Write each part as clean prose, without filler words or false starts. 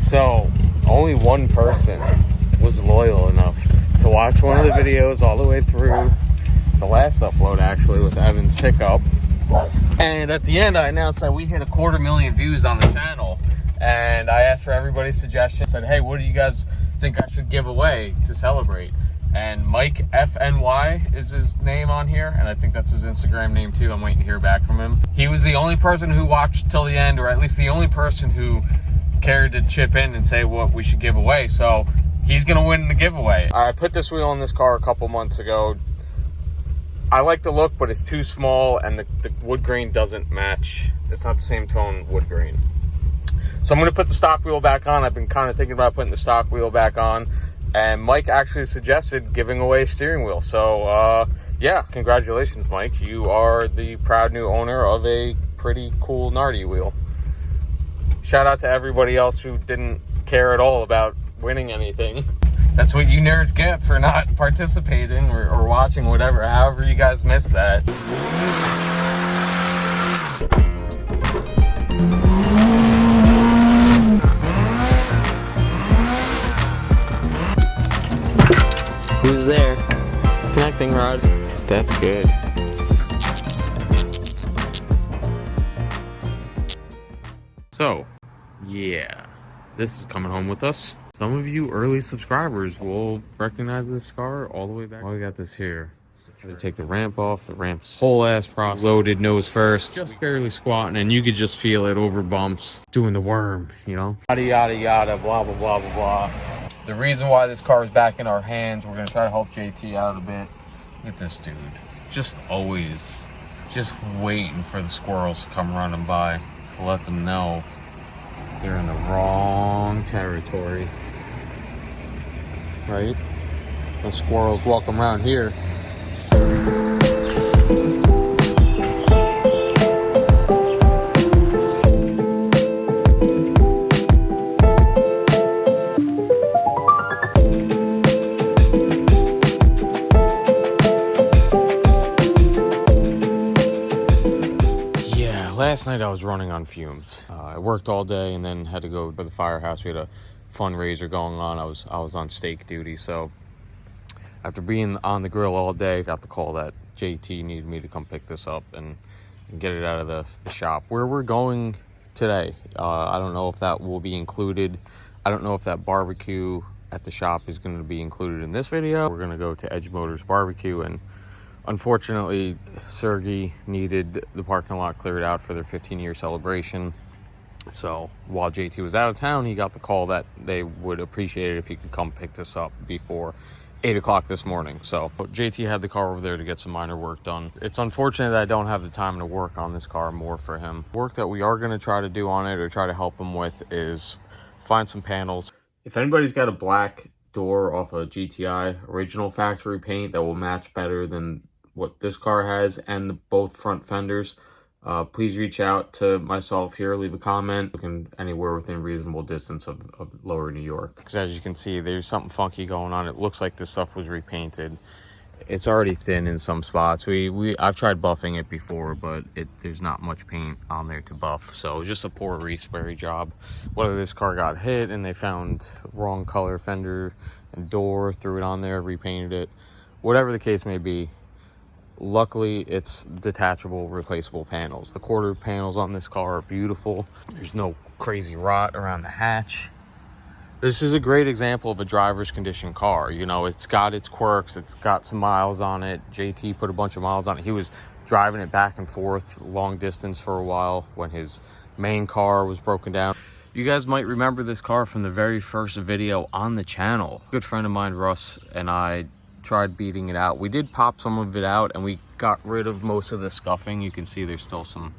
So, only one person was loyal enough to watch one of the videos all the way through. The last upload, actually, with Evan's pickup. And at the end, I announced that we hit 250,000 views on the channel. And I asked for everybody's suggestions. Said, hey, what do you guys think I should give away to celebrate? And Mike FNY is his name on here, and I think that's his Instagram name too. I'm waiting to hear back from him. He was the only person who watched till the end, or at least the only person who cared to chip in and say what we should give away. So he's gonna win the giveaway. I put this wheel in this car a couple months ago. I like the look, but it's too small, and the wood grain doesn't match. It's not the same tone wood grain. So I'm gonna put the stock wheel back on. I've been kind of thinking about putting the stock wheel back on. And Mike actually suggested giving away a steering wheel. So, yeah, congratulations, Mike. You are the proud new owner of a pretty cool Nardi wheel. Shout out to everybody else who didn't care at all about winning anything. That's what you nerds get for not participating or watching, whatever. However you guys missed that. Who's there? Connecting rod. That's good. So, yeah, this is coming home with us. Some of you early subscribers will recognize this car all the way back. Oh, we got this here. They take the ramp off. The ramp's whole ass process. Loaded nose first. Just barely squatting, and you could just feel it over bumps doing the worm, you know? Yada, yada, yada, blah, blah, blah, blah, blah. The reason why this car is back in our hands, we're gonna try to help JT out a bit. Look at this dude. Just always, just waiting for the squirrels to come running by to let them know they're in the wrong territory. Right? No squirrels welcome around here. Last night I was running on fumes. I worked all day and then had to go to the firehouse. We had a fundraiser going on. I was on steak duty, so after being on the grill all day, I got the call that JT needed me to come pick this up and get it out of the shop. Where we're going today, I don't know if that will be included. I don't know if that barbecue at the shop is going to be included in this video. We're going to go to Edge Motors Barbecue, and unfortunately, Sergey needed the parking lot cleared out for their 15-year celebration. So while JT was out of town, he got the call that they would appreciate it if he could come pick this up before 8 o'clock this morning. So JT had the car over there to get some minor work done. It's unfortunate that I don't have the time to work on this car more for him. Work that we are going to try to do on it or try to help him with is find some panels. If anybody's got a black door off a GTI original factory paint that will match better than what this car has and both front fenders, please reach out to myself here, leave a comment. Looking anywhere within reasonable distance of lower New York, because as you can see, there's something funky going on. It looks like this stuff was repainted. It's already thin in some spots. I've tried buffing it before, but there's not much paint on there to buff, so just a poor respray job. Whether this car got hit and they found wrong color fender and door, threw it on there, repainted it, whatever the case may be, luckily it's detachable, replaceable panels. The quarter panels on this car are beautiful. There's no crazy rot around the hatch. This is a great example of a driver's condition car. You know, it's got its quirks, it's got some miles on it. JT put a bunch of miles on it. He was driving it back and forth long distance for a while when his main car was broken down. You guys might remember this car from the very first video on the channel. A good friend of mine, Russ, and I tried beating it out. We did pop some of it out and we got rid of most of the scuffing. You can see there's still some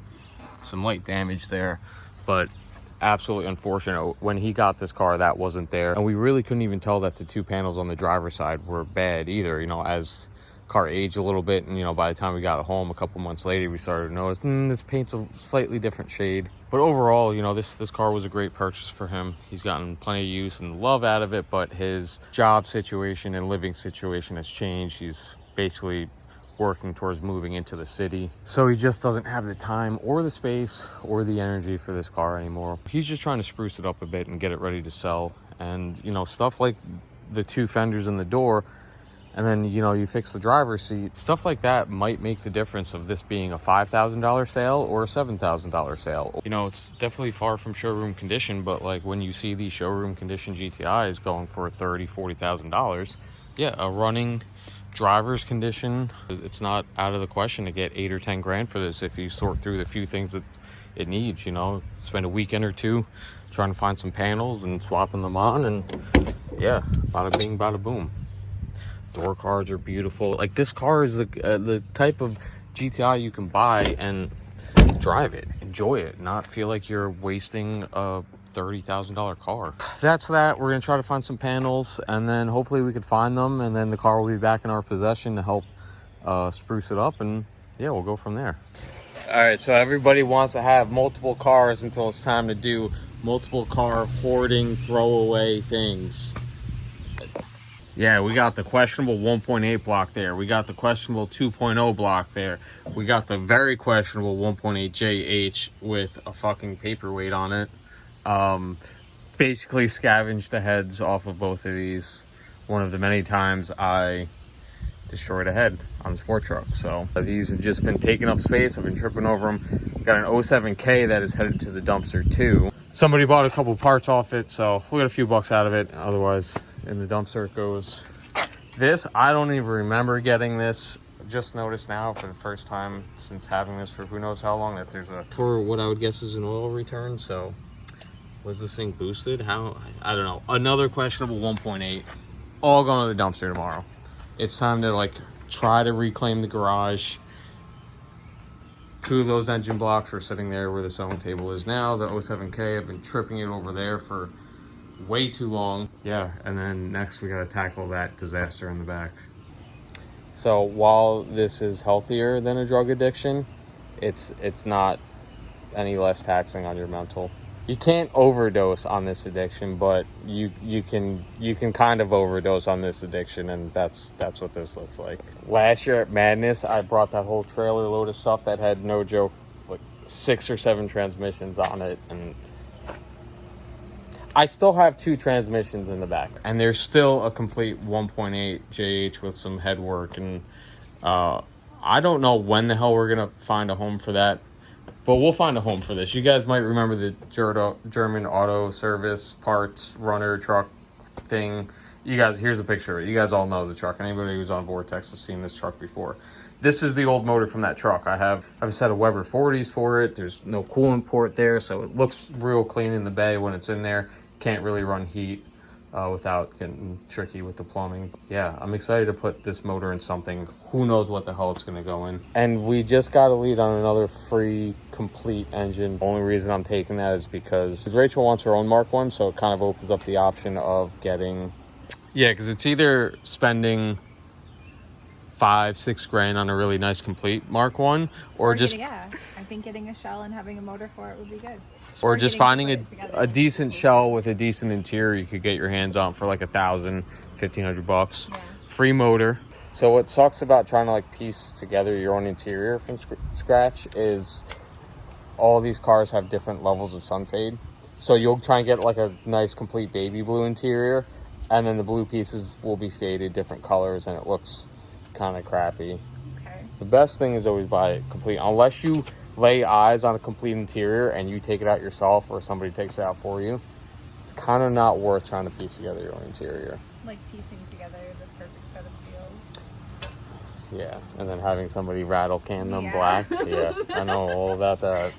light damage there, but absolutely unfortunate. When he got this car, that wasn't there, and we really couldn't even tell that the two panels on the driver's side were bad either. You know, as car aged a little bit, and you know, by the time we got it home a couple months later, we started to notice this paint's a slightly different shade. But overall, you know, this car was a great purchase for him. He's gotten plenty of use and love out of it, but his job situation and living situation has changed. He's basically working towards moving into the city. So he just doesn't have the time or the space or the energy for this car anymore. He's just trying to spruce it up a bit and get it ready to sell. And, you know, stuff like the 2 fenders in the door, and then, you know, you fix the driver's seat. Stuff like that might make the difference of this being a $5,000 sale or a $7,000 sale. You know, it's definitely far from showroom condition, but like when you see these showroom condition GTIs going for $30,000, $40,000, yeah, a running driver's condition, it's not out of the question to get 8 or 10 grand for this if you sort through the few things that it needs. You know, spend a weekend or two trying to find some panels and swapping them on, and yeah, bada bing, bada boom. Door cards are beautiful. Like, this car is the type of GTI you can buy and drive it, enjoy it, not feel like you're wasting a $30,000 car. That's that. We're gonna try to find some panels, and then hopefully we could find them, and then the car will be back in our possession to help spruce it up, and yeah, we'll go from there. All right, so everybody wants to have multiple cars until it's time to do multiple car hoarding, throwaway things. Yeah, we got the questionable 1.8 block there. We got the questionable 2.0 block there. We got the very questionable 1.8 JH with a fucking paperweight on it. Basically scavenged the heads off of both of these. One of the many times I destroyed a head on the sport truck. So these have just been taking up space. I've been tripping over them. Got an 07K that is headed to the dumpster too. Somebody bought a couple parts off it, so we got a few bucks out of it. Otherwise, in the dumpster it goes. This, I don't even remember getting this. Just noticed now for the first time since having this for who knows how long that there's a, for what I would guess is an oil return. So was this thing boosted? How? I don't know. Another questionable 1.8. All going to the dumpster tomorrow. It's time to like try to reclaim the garage. 2 of those engine blocks are sitting there where the sewing table is now. The 07K, I've been tripping it over there for way too long. Yeah, and then next we got to tackle that disaster in the back. So while this is healthier than a drug addiction, it's not any less taxing on your mental. You can't overdose on this addiction, but you can kind of overdose on this addiction, and that's what this looks like. Last year at Madness, I brought that whole trailer load of stuff that had, no joke, like 6 or 7 transmissions on it, and I still have 2 transmissions in the back, and there's still a complete 1.8 JH with some headwork, and I don't know when the hell we're gonna find a home for that. But we'll find a home for this. You guys might remember the German auto service parts runner truck thing. You guys, here's a picture of it. You guys all know the truck. Anybody who's on Vortex has seen this truck before. This is the old motor from that truck. I have a set of Weber 40s for it. There's no coolant port there, so it looks real clean in the bay when it's in there. Can't really run heat without getting tricky with the plumbing. Yeah, I'm excited to put this motor in something. Who knows what the hell it's gonna go in. And we just got a lead on another free complete engine. The only reason I'm taking that is because Rachel wants her own Mark 1, so it kind of opens up the option of getting, yeah, because it's either spending 5-6 grand on a really nice complete Mark 1 or just yeah, I think getting a shell and having a motor for it would be good. Or just finding a decent shell with a decent interior you could get your hands on for like $1,000, $1,500. Yeah. Free motor. So what sucks about trying to like piece together your own interior from scratch is all these cars have different levels of sun fade. So you'll try and get like a nice complete baby blue interior, and then the blue pieces will be faded different colors, and it looks kind of crappy. Okay. The best thing is always buy it complete, unless you lay eyes on a complete interior and you take it out yourself or somebody takes it out for you. It's kind of not worth trying to piece together your own interior. Like piecing together the perfect set of wheels. Yeah, and then having somebody rattle can them black. Yeah, I know all about that.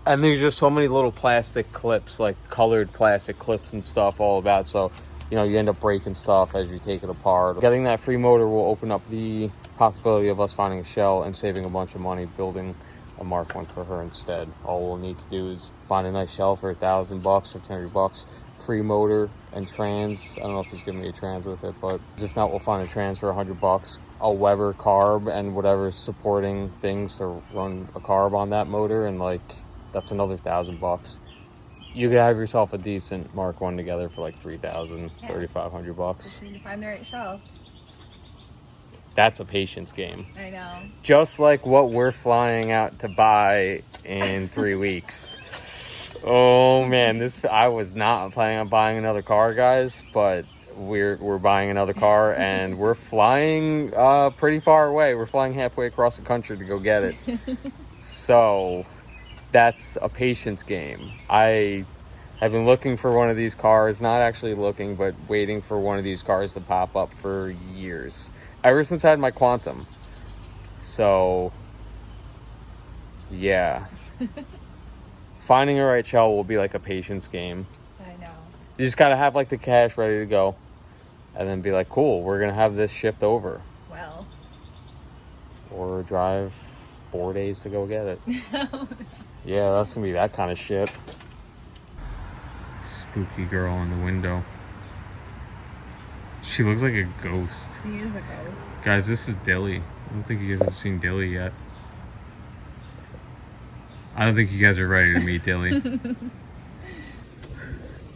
And there's just so many little plastic clips, like colored plastic clips and stuff all about. So, you know, you end up breaking stuff as you take it apart. Getting that free motor will open up the possibility of us finding a shell and saving a bunch of money building a Mark 1 for her instead. All we'll need to do is find a nice shell for $1,000, $1,500, free motor and trans. I don't know if he's giving me a trans with it, but if not, we'll find a trans for $100, a Weber carb and whatever supporting things to run a carb on that motor, and like that's another $1,000. You could have yourself a decent Mark 1 together for like $3,000, $3,500. Just need to find the right shell. That's a patience game. I know. Just like what we're flying out to buy in 3 weeks. Oh man, I was not planning on buying another car, guys, but we're buying another car and we're flying pretty far away. We're flying halfway across the country to go get it. So that's a patience game. I have been looking for one of these cars, not actually looking, but waiting for one of these cars to pop up for years. Ever since I had my Quantum. So, yeah. Finding the right shell will be like a patience game. I know. You just gotta have like the cash ready to go. And then be like, cool, we're gonna have this shipped over. Well. Or drive 4 days to go get it. Yeah, that's gonna be that kind of shit. Spooky girl in the window. She looks like a ghost. She is a ghost. Guys, this is Dilly. I don't think you guys have seen Dilly yet. I don't think you guys are ready to meet Dilly.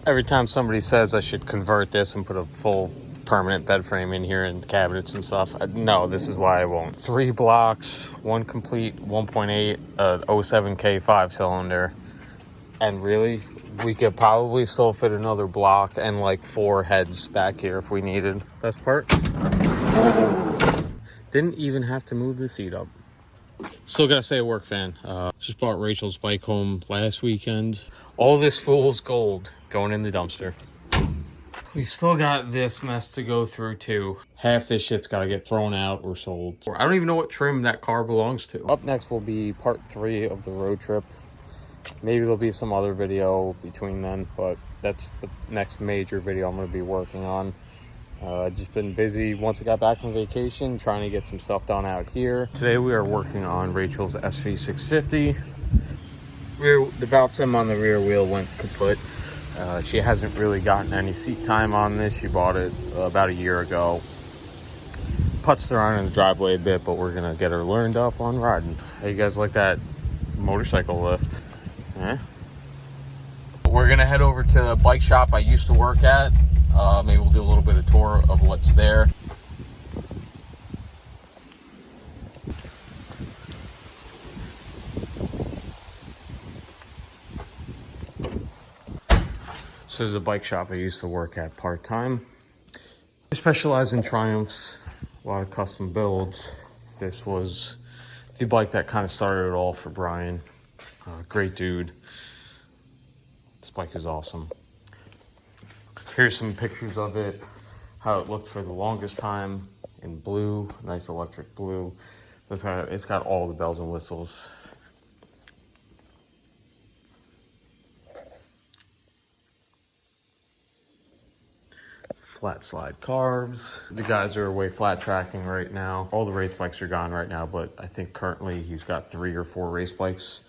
Every time somebody says I should convert this and put a full permanent bed frame in here and cabinets and stuff, no, this is why I won't. 3 blocks, 1 complete 1.8 07K 5-cylinder, and really we could probably still fit another block and like 4 heads back here if we needed. Best part, didn't even have to move the seat up. Still gotta say a work fan. Just bought Rachel's bike home last weekend. All this fool's gold going in the dumpster. We still got this mess to go through too. Half this shit's gotta get thrown out or sold. I don't even know what trim that car belongs to. Up next will be part 3 of the road trip. Maybe there'll be some other video between then, but that's the next major video I'm gonna be working on. Just been busy once we got back from vacation, trying to get some stuff done out here. Today we are working on Rachel's SV650. The valve stem on the rear wheel went kaput. She hasn't really gotten any seat time on this. She bought it about a year ago. Putzed around in the driveway a bit, but we're gonna get her learned up on riding. How you guys like that motorcycle lift? Eh? We're gonna head over to the bike shop I used to work at. Maybe we'll do a little bit of tour of what's there. So there's a bike shop I used to work at part-time. I specialize in Triumphs, a lot of custom builds. This was the bike that kind of started it all for Brian. Great dude. This bike is awesome. Here's some pictures of it, how it looked for the longest time in blue, nice electric blue. It's got all the bells and whistles. Flat slide carbs. The guys are away flat tracking right now. All the race bikes are gone right now, but I think currently he's got 3 or 4 race bikes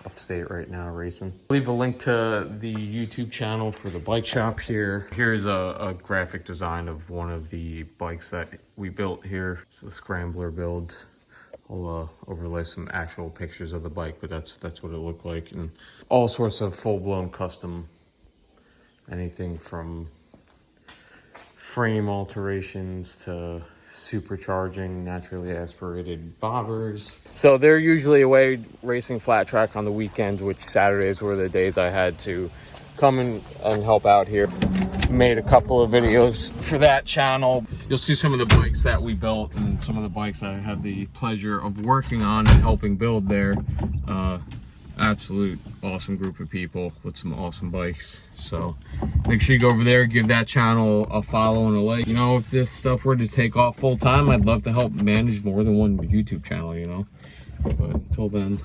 upstate right now racing. Leave a link to the YouTube channel for the bike shop here. Here's a graphic design of one of the bikes that we built here. It's a scrambler build. I'll overlay some actual pictures of the bike, but that's what it looked like. And all sorts of full-blown custom, anything from frame alterations to supercharging, naturally aspirated bobbers. So they're usually away racing flat track on the weekends, which Saturdays were the days I had to come in and help out here. Made a couple of videos for that channel. You'll see some of the bikes that we built and some of the bikes I had the pleasure of working on and helping build there. Absolute awesome group of people with some awesome bikes. So make sure you go over there, give that channel a follow and a like. You know, if this stuff were to take off full time, I'd love to help manage more than one YouTube channel, you know. But until then.